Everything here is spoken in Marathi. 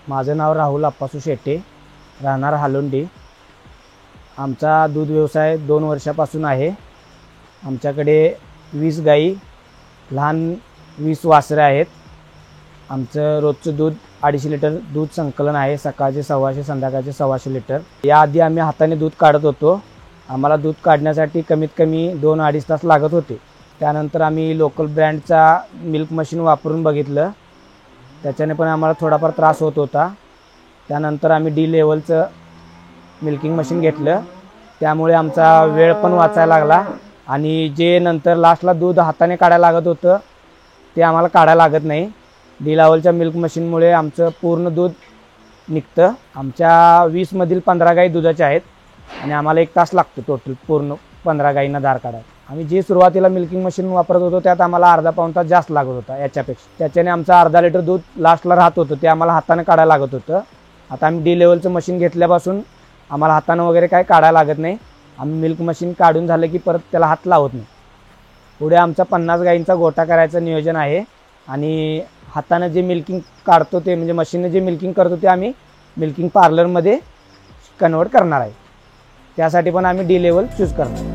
माझं नाव राहुल अप्पासू शेट्टे, राहणार हालोंडी। आमचा दूध व्यवसाय 2 वर्षापासून आहे। आमच्याकडे 20 गाई, लहान 20 वासरे आहेत। आमचं रोजचं दूध 250 लिटर दूध संकलन आहे। सकाळचे 125, संध्याकाळचे 125 लिटर। याआधी आम्ही हाताने दूध काढत होतो। आम्हाला दूध काढण्यासाठी कमीत कमी 2-2.5 तास लागत होते। त्यानंतर आम्ही लोकल ब्रँडचा मिल्क मशीन वापरून बघितलं, त्याच्याने पण आम्हाला थोडाफार त्रास होत होता। त्यानंतर आम्ही डी लेवलचं मिल्किंग मशीन घेतलं, त्यामुळे आमचा वेळ पण वाचायला लागला आणि जे नंतर लास्टला दूध हाताने काढायला लागत होतं ते आम्हाला काढायला लागत नाही। डी लेवलच्या मिल्क मशीनमुळे आमचं पूर्ण दूध निघतं। आमच्या 20 मधील 15 गाई दुधाच्या आहेत आणि आम्हाला 1 तास लागतो टोटल पूर्ण 15 गाईंना धार काढायला। आम्ही जे सुरुवातीला मिल्किंग मशीन वापरत होतो त्यात आम्हाला अर्धा-पाऊण तास जास्त लागत होता याच्यापेक्षा। त्याच्याने आमचं अर्धा लिटर दूध लास्टला राहत होतं, ते आम्हाला हाताने काढायला लागत होतं। आता आम्ही डी लेवलचं मशीन घेतल्यापासून आम्हाला हाताने वगैरे काय काढायला लागत नाही। आम्ही मिल्क मशीन काढून झालं की परत त्याला हात लावत नाही। पुढे आमचा 50 गाईंचा गोठा करायचं नियोजन आहे आणि हाताने जे मिल्किंग काढतो ते म्हणजे मशीनने जे मिल्किंग करतो ते आम्ही मिल्किंग पार्लरमध्ये कन्वर्ट करणार आहे। त्यासाठी पण आम्ही डी लेवल चूज करणार।